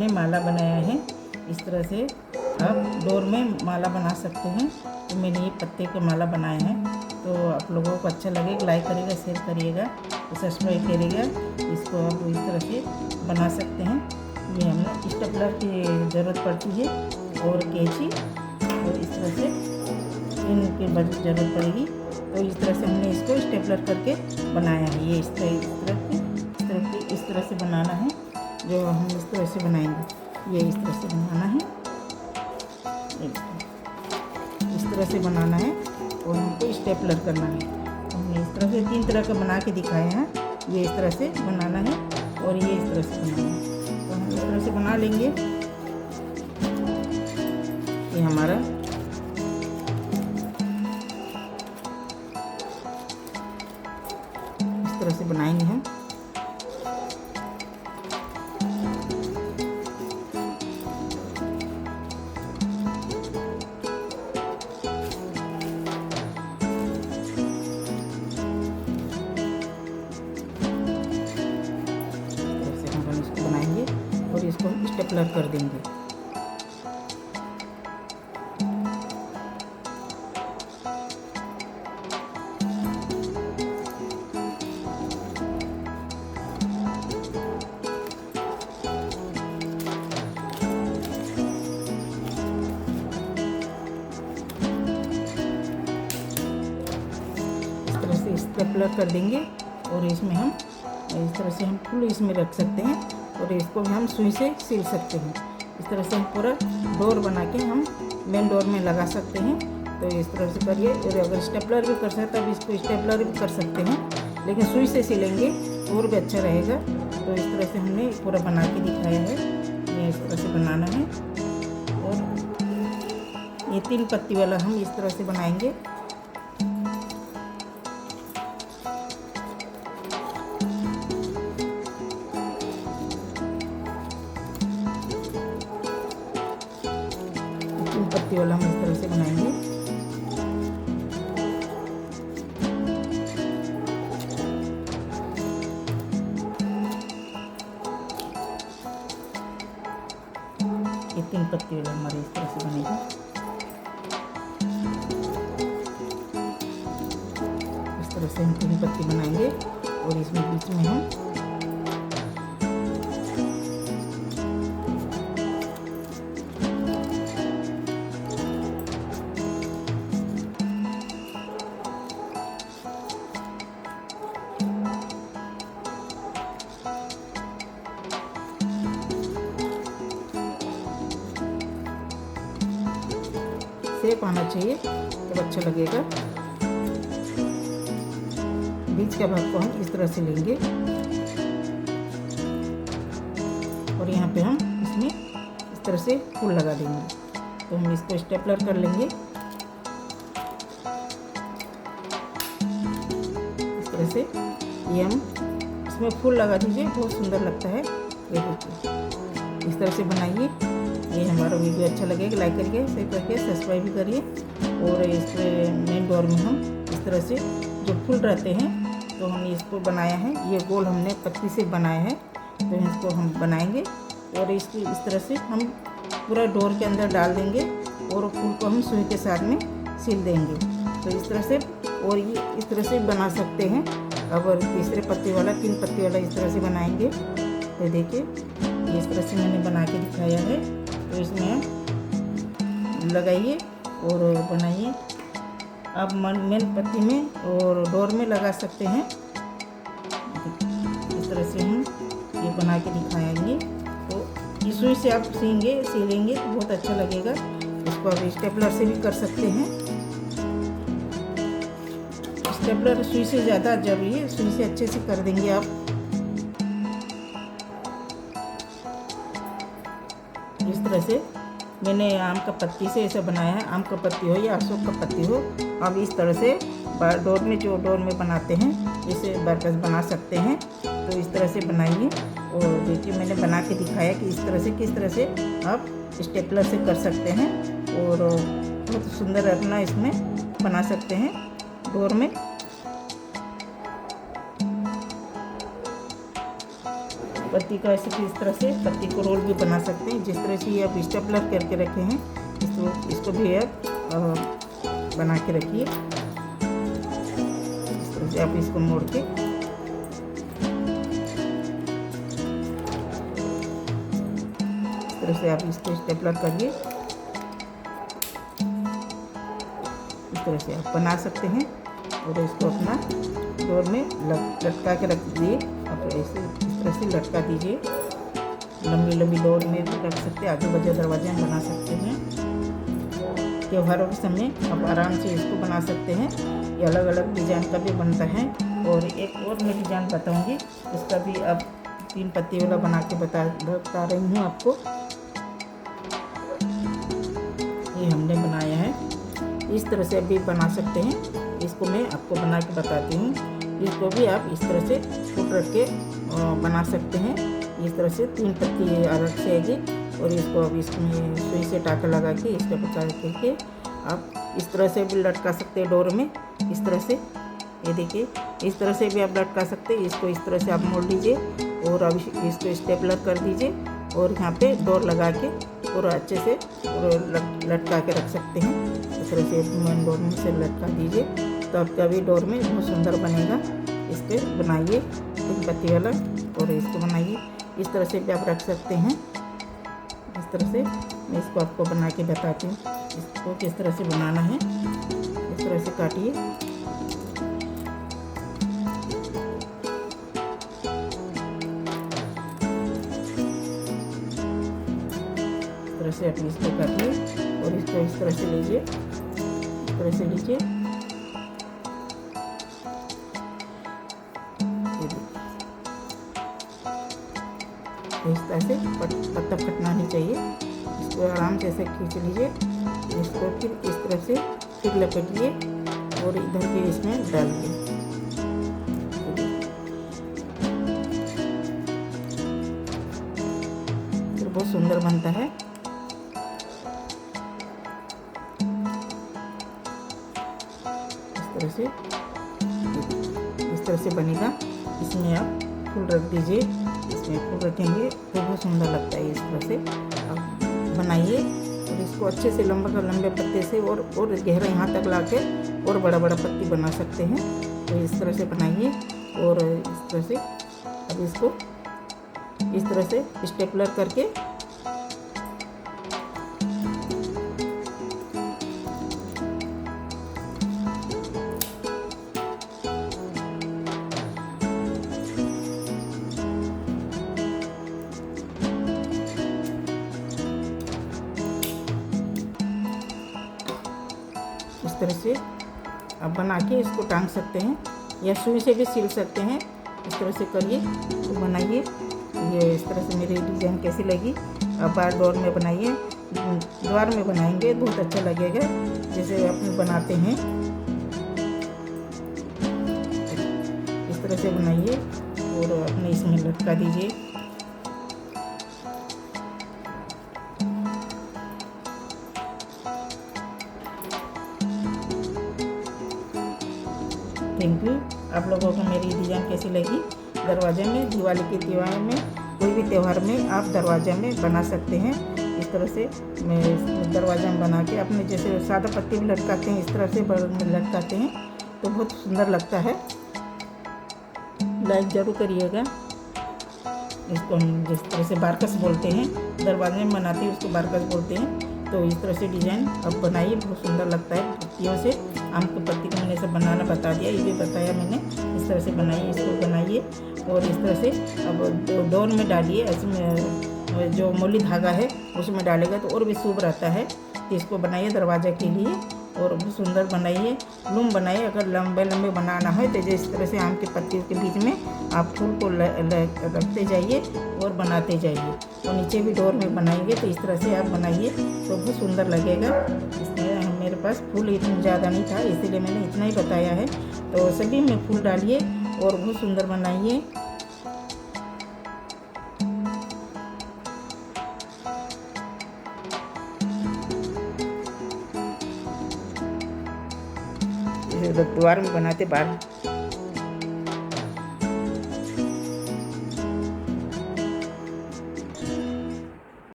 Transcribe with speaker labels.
Speaker 1: हमने माला बनाया है। इस तरह से आप डोर में माला बना सकते हैं। तो मैंने ये पत्ते के माला बनाए हैं। तो आप लोगों को अच्छा लगेगा, लाइक करिएगा, शेयर करिएगा, सब्सक्राइब करिएगा। इसको आप इस तरह से बना सकते हैं। ये हमें स्टेपलर की ज़रूरत पड़ती है और कैंची, और इस तरह से इनकी ज़रूरत पड़ेगी। तो इस तरह से हमने इसको स्टेपलर करके बनाया है। ये इस तरह से बनाना है। जो हम इस तरह से बनाएंगे, ये इस तरह से बनाना है, इस तरह से बनाना है और हमको स्टेपलर करना है। हमने इस तरह से 3 तरह का बना के दिखाए हैं। ये इस तरह से बनाना है और ये इस तरह से बनाना है। तो हम इस तरह से बना लेंगे। ये हमारा इस तरह से बनाएंगे हम। बनाएंगे और इसको हम स्टेपलर कर देंगे। इस तरह से स्टेपलर कर देंगे और इसमें हम इस तरह से हम फुल इसमें रख सकते हैं और इसको भी हम सुई से सिल सकते हैं। इस तरह से हम पूरा डोर बना के हम मेन डोर में लगा सकते हैं। तो इस तरह से करिए। और अगर स्टेपलर भी कर सकते हैं, अब इसको स्टेपलर भी कर सकते हैं, लेकिन सुई से सिलेंगे और भी अच्छा रहेगा। तो इस तरह से हमने पूरा बना के दिखाया है। ये इस तरह से बनाना है और ये 3 पत्ती वाला हम इस तरह से बनाएंगे। पत्ती वाला हम इस तरह से बनाएंगे। ये 3 पत्ती वाला हमारे इस तरह से बनेगा। इस तरह से हम 3 पत्ती बनाएंगे और इसमें बीच में हम शेप आना चाहिए तब अच्छा लगेगा। बीच का भाग को हम इस तरह से लेंगे और यहाँ पे हम इसमें इस तरह से फूल लगा देंगे। तो हम इसको स्टेपलर कर लेंगे इस तरह से। ये हम इसमें फूल लगा दीजिए, बहुत सुंदर लगता है। ये देखिए, इस तरह से बनाइए। ये हमारा वीडियो अच्छा लगेगा, लाइक करिए, शेयर करके सब्सक्राइब भी करिए। और इस मेन डोर में हम इस तरह से जो फूल रहते हैं, तो हमने इसको बनाया है। ये गोल हमने पत्ती से बनाया है। तो इसको हम बनाएंगे और इसकी इस तरह से हम पूरा डोर के अंदर डाल देंगे और फूल को हम सुई के साथ में सिल देंगे। तो इस तरह से, और ये इस तरह से बना सकते हैं। अब तीसरे पत्ते वाला, 3 पत्ते वाला इस तरह से बनाएंगे। तो देखिए, इस तरह से मैंने बना के दिखाया है। तो इसमें लगाइए और बनाइए। आप मेन पत्ती में और डोर में लगा सकते हैं। इस तरह से हम ये बना के दिखाएंगे। तो इस सुई से आप सिलेंगे तो बहुत अच्छा लगेगा। इसको आप स्टेपलर से भी कर सकते हैं। स्टेपलर सुई से ज़्यादा जरूरी है, सुई से अच्छे से कर देंगे आप। इस तरह से मैंने आम का पत्ती से ऐसा बनाया है। आम का पत्ती हो या अशोक का पत्ती हो, आप इस तरह से डोर में, जो डोर में बनाते हैं, इसे बरकस बना सकते हैं। तो इस तरह से बनाइए। और देखिए, मैंने बना के दिखाया कि इस तरह से किस तरह से आप स्टेपलर से कर सकते हैं और बहुत सुंदर अपना इसमें बना सकते हैं डोर में। पत्ती का ऐसे इस तरह से पत्ती को रोल भी बना सकते हैं। जिस तरह से ये आप स्टेपलर करके रखे हैं इसको भी आप बना के रखिए। इस तरह से आप इसको मोड़ के इस तरह से आप इसको स्टेपलर करिए। इस तरह से आप बना सकते हैं और इसको अपना डोर में लटका के रख दीजिए। आप ऐसे इस तरह से लटका दीजिए। लंबी लंबी डोर में भी रख सकते हैं, आजू बाजू दरवाजे में बना सकते हैं। त्योहारों के समय आप आराम से इसको बना सकते हैं। ये अलग अलग डिज़ाइन का भी बनता है। और एक और मैं डिज़ाइन बताऊंगी, उसका भी अब 3 पत्ती वाला बना के बता रही हूँ आपको। ये हमने बनाया है, इस तरह से भी बना सकते हैं। इसको मैं आपको बना के बताती हूँ। इसको भी आप इस तरह से फूट रख के बना सकते हैं। इस तरह से 3 पत्ती अलग से आएगी और इसको अब इसमें सुई से टाका लगा के इसका बचा करके आप इस तरह से भी लटका सकते हैं डोर में। इस तरह से ये देखिए, इस तरह से भी आप लटका सकते हैं। इसको इस तरह से आप मोड़ लीजिए और अब इसको स्टेपलर कर दीजिए और यहाँ पे डोर लगा के पूरा अच्छे से लटका के रख सकते हैं। इस तरह से मेन डोर में से लटका दीजिए तो आपका भी डोर में बहुत सुंदर बनेगा। इस पर बनाइए 3 पत्ती वाला और इसको बनाइए। इस तरह से भी आप रख सकते हैं। इस तरह से मैं इसको आपको बना के बताती हूँ इसको किस तरह से बनाना है। इस तरह से काटिए। इस तरह से आप इसको काटिए और इसको इस तरह से लीजिए। इस तरह से लीजिए। इस तरह से पत्ता फटना नहीं चाहिए। इसको आराम से ऐसे खींच लीजिए। इसको फिर इस तरह से फिर लपेटिए और इधर के इसमें डालिए। फिर बहुत सुंदर बनता है। इस तरह से बनेगा। इसमें आप फूल रख दीजिए। इसमें फूल रखेंगे तो बहुत सुंदर लगता है। इस तरह से आप बनाइए और इसको अच्छे से लंबे पत्ते से और गहरा यहाँ तक लाके और बड़ा पत्ती बना सकते हैं। तो इस तरह से बनाइए और इस तरह से अब इसको इस तरह से स्टेपलर करके इस तरह से आप बना के इसको टांग सकते हैं या सुई से भी सिल सकते हैं। इस तरह से करिए तो बनाइए। ये इस तरह से मेरी डिज़ाइन कैसी लगी आप बार डोर में बनाइए। द्वार में बनाएंगे बहुत अच्छा लगेगा जैसे आप बनाते हैं। इस तरह से बनाइए और अपने इसमें लटका दीजिए। Thank you. आप लोगों को मेरी डिज़ाइन कैसी लगी? दरवाजे में दिवाली के त्यौहार में कोई भी त्यौहार में आप दरवाजा में बना सकते हैं। इस तरह से मैं दरवाजा में बना के अपने जैसे सादा पत्ती भी लटकाते हैं, इस तरह से लटकाते हैं तो बहुत सुंदर लगता है। लाइक ज़रूर करिएगा। इसको हम जिस तरह से बारकस बोलते हैं, दरवाजे में बनाते हैं उसको बारकस बोलते हैं। तो इस तरह से डिज़ाइन अब बनाइए, बहुत सुंदर लगता है। पत्तियों से आम की पत्ती को मैंने सब बनाना बता दिया, ये भी बताया मैंने। इस तरह से बनाइए, इसको बनाइए और इस तरह से अब डोर में डालिए। इसमें जो मूली धागा है उसमें डालेगा तो और भी शुभ रहता है। तो इसको बनाइए दरवाजा के लिए और बहुत सुंदर बनाइए। लूम बनाइए। अगर लंबे बनाना है तो इस तरह से आम की पत्तियों के बीच में आप फूल को रखते जाइए और बनाते जाइए। और नीचे भी डोर में बनाएंगे तो इस तरह से आप बनाइए तो बहुत सुंदर लगेगा। इसमें मेरे पास फूल इतना ज़्यादा नहीं था इसीलिए मैंने इतना ही बताया है। तो सभी में फूल डालिए और बहुत सुंदर बनाइए। द्वार में बनाते बार